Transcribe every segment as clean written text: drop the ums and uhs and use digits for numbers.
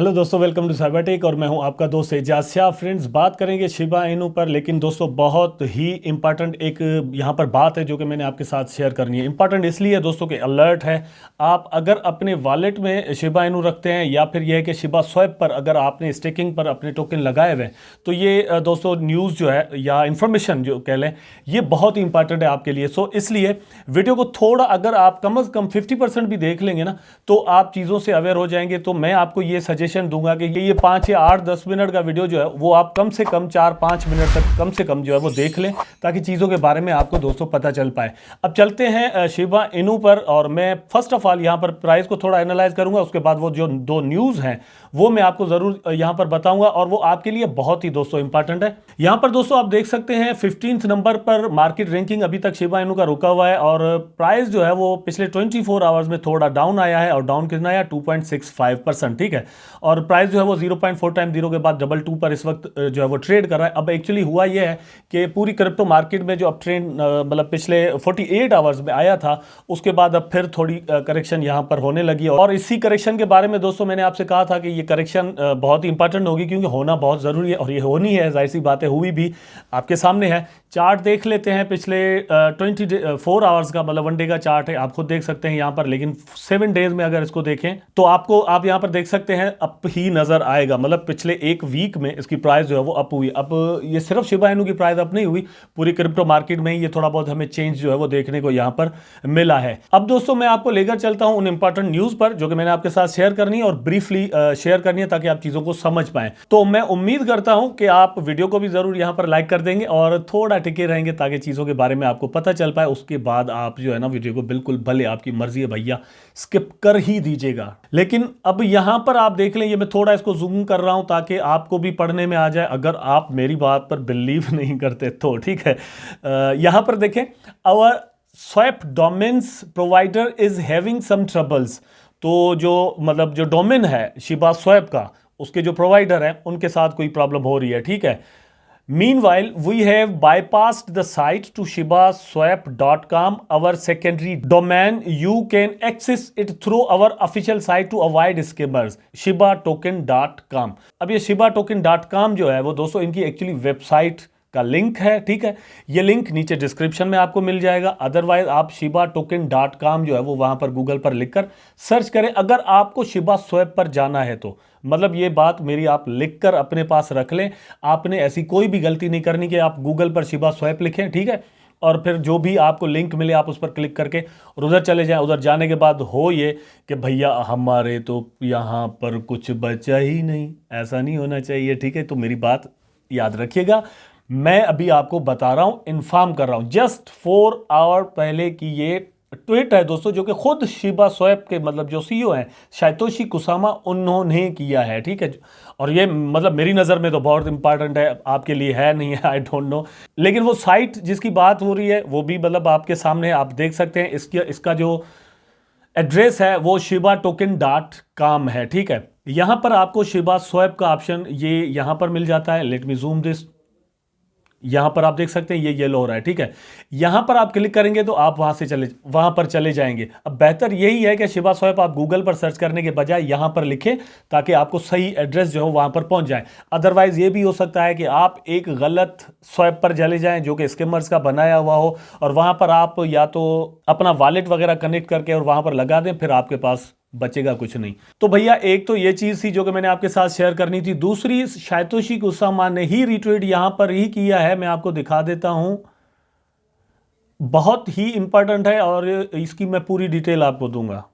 Hello दोस्तों, welcome to Cybertech और मैं हूं आपका दोस्त एजाज शाह। फ्रेंड्स, बात करेंगे शिबा इनू पर, लेकिन दोस्तों बहुत ही इंपॉर्टेंट एक यहां पर बात है जो कि मैंने आपके साथ शेयर करनी है। इंपॉर्टेंट इसलिए है दोस्तों कि अलर्ट है। आप अगर अपने वॉलेट में शिबा इनू रखते हैं या फिर यह है कि शिबा स्वैप पर अगर आपने स्टेकिंग पर अपने टोकन लगाए हुए हैं, तो ये दोस्तों न्यूज़ जो है या इन्फॉर्मेशन जो कह लें, ये बहुत ही इंपॉर्टेंट है आपके लिए। सो इसलिए वीडियो को थोड़ा अगर आप कम से कम 50% भी देख लेंगे ना, तो आप चीज़ों से अवेयर हो जाएंगे। तो मैं आपको ये सजेशन दूंगा कि ये 5 या 8-10 मिनट का वीडियो जो है वो आप कम से कम 4-5 मिनट तक कम से कम जो है वो देख लें, ताकि चीज़ों के बारे में आपको दोस्तों पता चल पाए। अब चलते हैं शिबा इनू पर, और मैं फर्स्ट ऑफ ऑल यहाँ पर प्राइस को थोड़ा एनालाइज करूंगा। उसके बाद वो जो दो न्यूज़ हैं वो मैं आपको ज़रूर यहाँ पर बताऊंगा, और वो आपके लिए बहुत ही दोस्तों इंपॉर्टेंट है। यहाँ पर दोस्तों आप देख सकते हैं 15th नंबर पर मार्केट रैंकिंग अभी तक शिबा इनू का रुका हुआ है, और प्राइस जो है वो पिछले 24 आवर्स में थोड़ा डाउन आया है, और डाउन कितना आया 2.65%। ठीक है, और प्राइस जो है वो 0.4 टाइम जीरो के बाद 22 पर इस वक्त जो है वो ट्रेड कर रहा है। अब एक्चुअली हुआ ये है कि पूरी क्रिप्टो मार्केट में जो अप ट्रेंड मतलब पिछले 48 आवर्स में आया था, उसके बाद अब फिर थोड़ी करेक्शन यहाँ पर होने लगी। और इसी करेक्शन के बारे में दोस्तों मैंने आपसे कहा था कि ये करेक्शन बहुत ही इंपॉर्टेंट होगी, क्योंकि होना बहुत ज़रूरी है, और ये होनी है। जाहिर सी बातें हुई भी आपके सामने है। चार्ट देख लेते हैं पिछले 24 आवर्स का, मतलब 1 डे का चार्ट है, आप खुद देख सकते हैं यहाँ पर। लेकिन 7 डेज में अगर इसको देखें तो आप यहाँ पर देख सकते हैं अप ही नजर आएगा। मतलब पिछले एक वीक में इसकी प्राइस जो है वो अप हुई। अब ये सिर्फ शिबा इनू की प्राइस अप नहीं हुई, पूरी क्रिप्टो मार्केट में ही ये थोड़ा बहुत हमें चेंज जो है वो देखने को यहाँ पर मिला है। अब दोस्तों मैं आपको लेकर चलता हूँ उन इंपॉर्टेंट न्यूज पर जो कि मैंने आपके साथ शेयर करनी है, और ब्रीफली शेयर करनी है, ताकि आप चीजों को समझ पाएं। तो मैं उम्मीद करता हूं कि आप वीडियो को भी जरूर यहां पर लाइक कर देंगे और थोड़ा टिके रहेंगे, ताकि चीजों के बारे में आपको पता चल पाए। उसके बाद आप जो है ना वीडियो को बिल्कुल, भले आपकी मर्जी है भैया, स्किप कर ही दीजिएगा। लेकिन अब यहां पर आप देख लें, ये मैं थोड़ा इसको जूम कर रहा हूं ताकि आपको भी पढ़ने में आ जाए, अगर आप मेरी बात पर बिलीव नहीं करते तो। ठीक है, यहां पर देखें, our swap domains provider is having some troubles. तो जो मतलब जो डोमेन है शिबा स्वैप का, उसके जो प्रोवाइडर हैं उनके साथ कोई प्रॉब्लम हो रही है। ठीक है, Meanwhile, we have bypassed the site to shibaswap.com, our secondary domain. You can access it through our official site to avoid scammers. shibatoken.com. अब ये shibatoken.com जो है वो दोस्तों इनकी एक्चुअली वेबसाइट का लिंक है। ठीक है, ये लिंक नीचे डिस्क्रिप्शन में आपको मिल जाएगा। अदरवाइज आप shibatoken.com जो है वो वहां पर गूगल पर लिखकर सर्च करें। अगर आपको शिबा स्वैप पर जाना है तो मतलब ये बात मेरी आप लिखकर अपने पास रख लें। आपने ऐसी कोई भी गलती नहीं करनी कि आप गूगल पर शिबा स्वैप लिखें, ठीक है, और फिर जो भी आपको लिंक मिले आप उस पर क्लिक करके और उधर चले जाएं। उधर जाने के बाद हो ये कि भैया हमारे तो यहाँ पर कुछ बचा ही नहीं, ऐसा नहीं होना चाहिए। ठीक है, तो मेरी बात याद रखिएगा। मैं अभी आपको बता रहा हूं, इन्फॉर्म कर रहा हूं, जस्ट 4 आवर पहले की ये ट्वीट है दोस्तों, जो कि खुद शिबा स्वैप के मतलब जो सीईओ हैं सातोशी कुसामा, उन्होंने किया है। ठीक है, और ये मतलब मेरी नज़र में तो बहुत इंपॉर्टेंट है, आपके लिए है नहीं है आई डोंट नो। लेकिन वो साइट जिसकी बात हो रही है वो भी मतलब आपके सामने आप देख सकते हैं। इसका जो एड्रेस है वो shibatoken.com है। ठीक है, यहां पर आपको शिबा स्वैप का ऑप्शन ये यहां पर मिल जाता है। Let me zoom this. यहां पर आप देख सकते हैं ये येलो हो रहा है। ठीक है, यहां पर आप क्लिक करेंगे तो आप वहां पर चले जाएंगे। अब बेहतर यही है कि शिबा स्वैप आप गूगल पर सर्च करने के बजाय यहां पर लिखें, ताकि आपको सही एड्रेस जो है वहां पर पहुंच जाए। अदरवाइज ये भी हो सकता है कि आप एक गलत स्वैप पर चले जाएं जो कि स्कैमर्स का बनाया हुआ हो, और वहां पर आप या तो अपना वॉलेट वगैरह कनेक्ट करके और वहां पर लगा दें, फिर आपके पास बचेगा कुछ नहीं। तो भैया एक तो ये चीज थी जो कि मैंने आपके साथ शेयर करनी थी। दूसरी, सातोशी कुसामा ने ही रिट्वीट यहां पर ही किया है, मैं आपको दिखा देता हूं, बहुत ही इंपॉर्टेंट है और इसकी मैं पूरी डिटेल आपको दूंगा।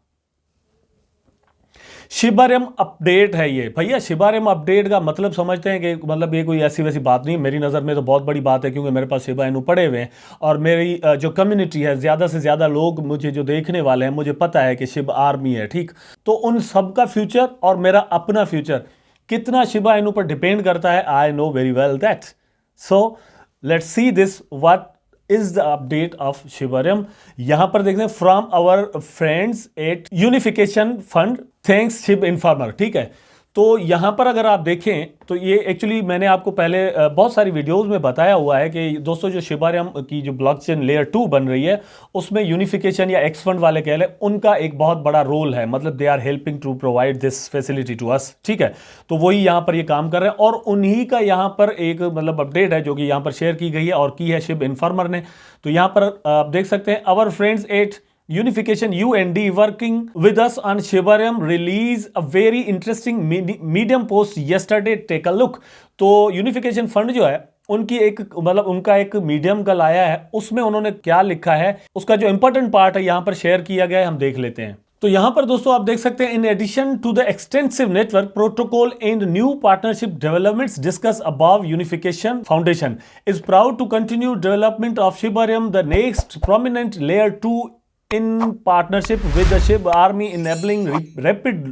शिबारियम अपडेट है ये भैया। शिबारियम अपडेट का मतलब समझते हैं कि मतलब ये कोई ऐसी वैसी बात नहीं, मेरी नज़र में तो बहुत बड़ी बात है, क्योंकि मेरे पास शिबा इनू पड़े हुए हैं, और मेरी जो कम्युनिटी है, ज़्यादा से ज़्यादा लोग मुझे जो देखने वाले हैं, मुझे पता है कि शिब आर्मी है। ठीक, तो उन सब का फ्यूचर और मेरा अपना फ्यूचर कितना शिबा इनू पर डिपेंड करता है, I know very well that. So let's see this, what is the update of Shibarium. यहां पर देखते हैं, from our friends at Unification fund, thanks Shib Informer. ठीक है, तो यहाँ पर अगर आप देखें तो ये एक्चुअली मैंने आपको पहले बहुत सारी वीडियोस में बताया हुआ है कि दोस्तों जो शिबारियम की जो ब्लॉकचेन लेयर 2 बन रही है उसमें यूनिफिकेशन या एक्स फंड वाले कह लें, उनका एक बहुत बड़ा रोल है। मतलब they are helping to provide this facility to us, ठीक है। तो वही यहाँ पर ये काम कर रहे हैं और उन्हीं का यहाँ पर एक मतलब अपडेट है जो कि यहाँ पर शेयर की गई है और की है शिब इन्फॉर्मर ने। तो यहाँ पर आप देख सकते हैं, our friends at Unification UND working with us on Shibarium release a very interesting medium post yesterday. Take a look. तो यूनिफिकेशन फंड जो है उनकी एक मतलब उनका एक मीडियम का लाया है, उसमें उन्होंने क्या लिखा है उसका जो इंपॉर्टेंट पार्ट है यहां पर शेयर किया गया है, हम देख लेते हैं। तो यहां पर दोस्तों आप देख सकते हैं, in addition to the extensive network protocol and new partnership developments discuss above, Unification Foundation is proud to continue development of Shibarium, the next prominent layer 2 in partnership with the SHIB Army, enabling rapid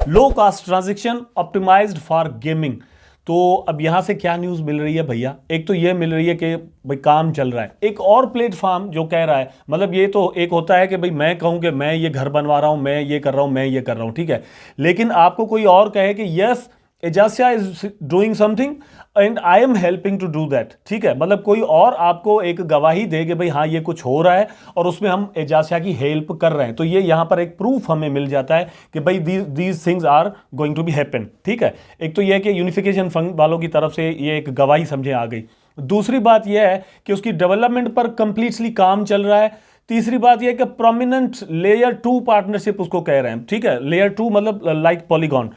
low cost transaction optimized for gaming। तो अब यहां से क्या news मिल रही है भैया? एक तो ये मिल रही है कि भाई काम चल रहा है। एक और प्लेटफॉर्म जो कह रहा है, मतलब ये तो एक होता है कि भाई मैं कहूं कि मैं ये घर बनवा रहा हूं, मैं ये कर रहा हूं, मैं ये कर रहा हूं, ठीक है। लेकिन आपको कोई और कहे कि यस एजासिया is doing something and I am helping to do that, ठीक है। मतलब कोई और आपको एक गवाही दे कि भाई हाँ ये कुछ हो रहा है और उसमें हम एजासिया की हेल्प कर रहे हैं, तो ये यहाँ पर एक प्रूफ हमें मिल जाता है कि भाई these things are going to be happen, ठीक है। एक तो यह है कि यूनिफिकेशन फंड वालों की तरफ से ये एक गवाही समझे आ गई। दूसरी बात यह है कि उसकी डेवलपमेंट पर कंप्लीटली काम चल रहा है। तीसरी बात यह कि प्रोमिनेंट लेयर 2 पार्टनरशिप उसको कह रहे हैं, ठीक है। लेयर 2 मतलब लाइक पॉलीगॉन।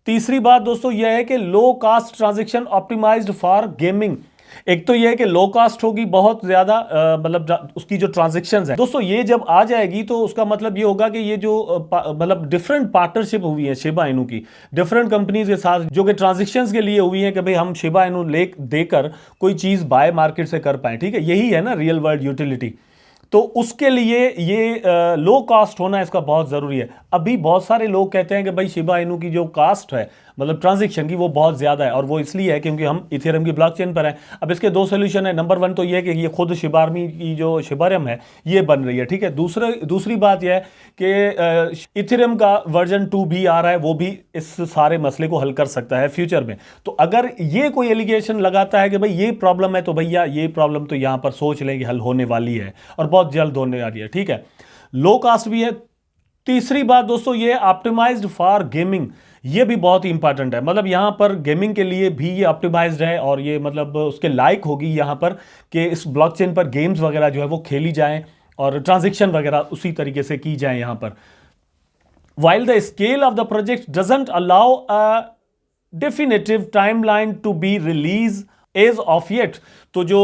तीसरी बात दोस्तों यह है कि low cost transaction optimized for gaming. एक तो यह है कि लो कास्ट होगी बहुत ज्यादा, मतलब उसकी जो ट्रांजैक्शंस है दोस्तों, ये जब आ जाएगी तो उसका मतलब ये होगा कि ये जो मतलब डिफरेंट पार्टनरशिप हुई है शिबा इनू की डिफरेंट कंपनीज के साथ, जो कि ट्रांजैक्शंस के लिए हुई है कि भाई हम शिबा इनू देकर कोई चीज बाय मार्केट से कर पाए, ठीक है। यही है ना रियल वर्ल्ड यूटिलिटी। तो उसके लिए ये लो कॉस्ट होना इसका बहुत ज़रूरी है। अभी बहुत सारे लोग कहते हैं कि भाई शिबा इनू की जो कास्ट है मतलब ट्रांजैक्शन की वो बहुत ज़्यादा है, और वो इसलिए है क्योंकि हम इथेरियम की ब्लॉकचेन पर हैं। अब इसके दो सोल्यूशन है। नंबर 1 तो ये है कि ये खुद शिबार्मी की जो शिबारियम है ये बन रही है, ठीक है। दूसरी बात यह है कि इथेरियम का वर्जन 2 भी आ रहा है, वो भी इस सारे मसले को हल कर सकता है फ्यूचर में। तो अगर ये कोई एलिगेशन लगाता है कि भाई ये प्रॉब्लम है, तो भैया ये प्रॉब्लम तो यहां पर सोच लें कि हल होने वाली है और बहुत जल्द होने वाली है, ठीक है। लो कास्ट भी है। तीसरी बात दोस्तों ये ऑप्टिमाइज्ड फॉर गेमिंग, ये भी बहुत ही इंपॉर्टेंट है। मतलब यहां पर गेमिंग के लिए भी ये ऑप्टिमाइज्ड है और ये मतलब उसके लायक होगी यहां पर कि इस ब्लॉकचेन पर गेम्स वगैरह जो है वो खेली जाएं और ट्रांजैक्शन वगैरह उसी तरीके से की जाए यहां पर। While the scale of the project doesn't allow a definitive timeline to be released as of yet, तो जो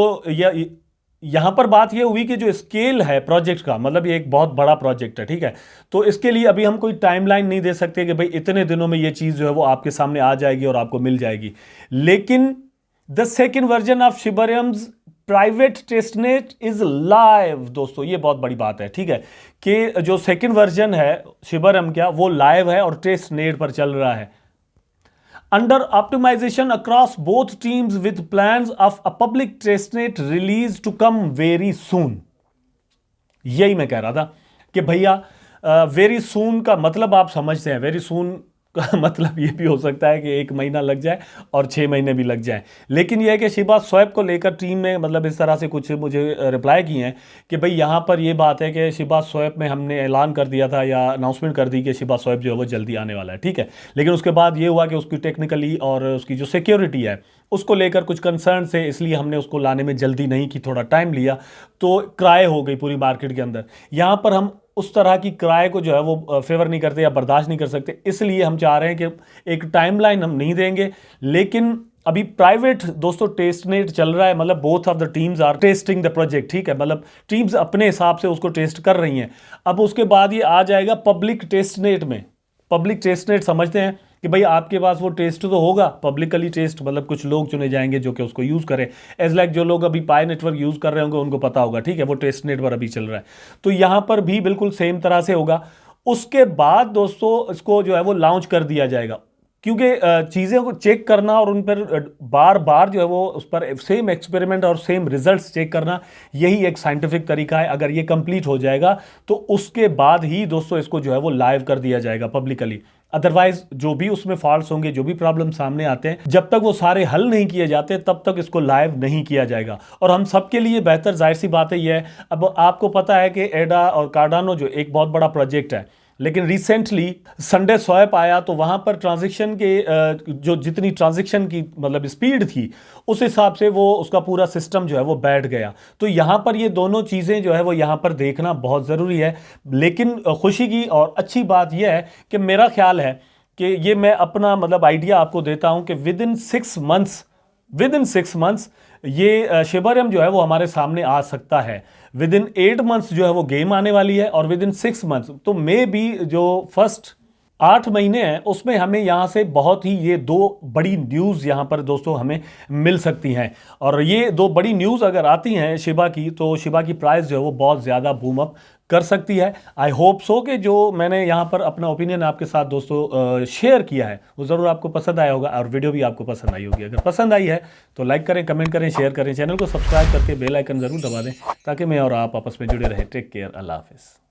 यहां पर बात यह हुई कि जो स्केल है प्रोजेक्ट का, मतलब ये एक बहुत बड़ा प्रोजेक्ट है, ठीक है। तो इसके लिए अभी हम कोई टाइमलाइन नहीं दे सकते कि भाई इतने दिनों में ये चीज जो है वो आपके सामने आ जाएगी और आपको मिल जाएगी। लेकिन the second version of Shibarium's private testnet is live, दोस्तों ये बहुत बड़ी बात है, ठीक है, कि जो सेकेंड वर्जन है शिबरियम क्या वो लाइव है और टेस्टनेट पर चल रहा है under optimization across both teams with plans of a public testnet release to come very soon। यही मैं कह रहा था कि भैया वेरी सून का मतलब आप समझते हैं। वेरी सून का मतलब ये भी हो सकता है कि 1 महीना लग जाए और 6 महीने भी लग जाए। लेकिन यह है कि शिबा स्वैप को लेकर टीम में मतलब इस तरह से कुछ मुझे रिप्लाई किए हैं कि भाई यहाँ पर ये बात है कि शिबा स्वैप में हमने ऐलान कर दिया था या अनाउंसमेंट कर दी कि शिबा स्वैप जो है वो जल्दी आने वाला है, ठीक है। लेकिन उसके बाद ये हुआ कि उसकी टेक्निकली और उसकी जो सिक्योरिटी है उसको लेकर कुछ कंसर्न से, इसलिए हमने उसको लाने में जल्दी नहीं की, थोड़ा टाइम लिया, तो क्राई हो गई पूरी मार्केट के अंदर। यहाँ पर हम उस तरह की क्राई को जो है वो फेवर नहीं करते या बर्दाश्त नहीं कर सकते, इसलिए हम चाह रहे हैं कि एक टाइमलाइन हम नहीं देंगे। लेकिन अभी प्राइवेट दोस्तों टेस्टनेट चल रहा है, मतलब both of the teams are testing the project, ठीक है। मतलब टीम्स अपने हिसाब से उसको टेस्ट कर रही हैं। अब उसके बाद ये आ जाएगा पब्लिक टेस्टनेट में। पब्लिक टेस्टनेट समझते हैं कि भाई आपके पास वो टेस्ट तो होगा, पब्लिकली टेस्ट मतलब कुछ लोग चुने जाएंगे जो कि उसको यूज़ करें। एज लाइक जो लोग अभी पाई नेटवर्क यूज़ कर रहे होंगे उनको पता होगा, ठीक है, वो टेस्टनेट पर अभी चल रहा है। तो यहाँ पर भी बिल्कुल सेम तरह से होगा। उसके बाद दोस्तों इसको जो है वो लॉन्च कर दिया जाएगा। क्योंकि चीज़ें को चेक करना और उन पर बार बार जो है वो उस पर सेम एक्सपेरिमेंट और सेम रिजल्ट्स चेक करना, यही एक साइंटिफिक तरीका है। अगर ये कंप्लीट हो जाएगा तो उसके बाद ही दोस्तों इसको जो है वो लाइव कर दिया जाएगा पब्लिकली। अदरवाइज जो भी उसमें फॉल्ट्स होंगे, जो भी प्रॉब्लम सामने आते हैं, जब तक वो सारे हल नहीं किए जाते तब तक इसको लाइव नहीं किया जाएगा। और हम सबके लिए बेहतर, जाहिर सी बात है, ये है। अब आपको पता है कि एडा और कार्डानो जो एक बहुत बड़ा प्रोजेक्ट है, लेकिन रिसेंटली संडे स्वैप आया तो वहां पर ट्रांजैक्शन के जो जितनी ट्रांजैक्शन की मतलब स्पीड थी, उस हिसाब से वो उसका पूरा सिस्टम जो है वो बैठ गया। तो यहां पर ये दोनों चीज़ें जो है वो यहां पर देखना बहुत ज़रूरी है। लेकिन खुशी की और अच्छी बात यह है कि मेरा ख्याल है कि ये मैं अपना मतलब आइडिया आपको देता हूं कि विद इन 6 मंथ्स ये शिबारियम जो है वो हमारे सामने आ सकता है। विद इन 8 मंथ्स जो है वो गेम आने वाली है, और विद इन 6 मंथ्स तो मे बी जो फर्स्ट 8 महीने हैं उसमें हमें यहाँ से बहुत ही ये 2 बड़ी न्यूज़ यहाँ पर दोस्तों हमें मिल सकती हैं। और ये 2 बड़ी न्यूज़ अगर आती हैं शिबा की, तो शिबा की प्राइस जो है वो बहुत ज़्यादा बूम अप कर सकती है। आई होप सो कि जो मैंने यहाँ पर अपना ओपिनियन आपके साथ दोस्तों शेयर किया है वो ज़रूर आपको पसंद आया होगा, और वीडियो भी आपको पसंद आई होगी। अगर पसंद आई है तो लाइक करें, कमेंट करें, शेयर करें, चैनल को सब्सक्राइब करके बेल आइकन ज़रूर दबा दें ताकि मैं और आप आपस में जुड़े रहें। टेक केयर, अल्लाह हाफिज़।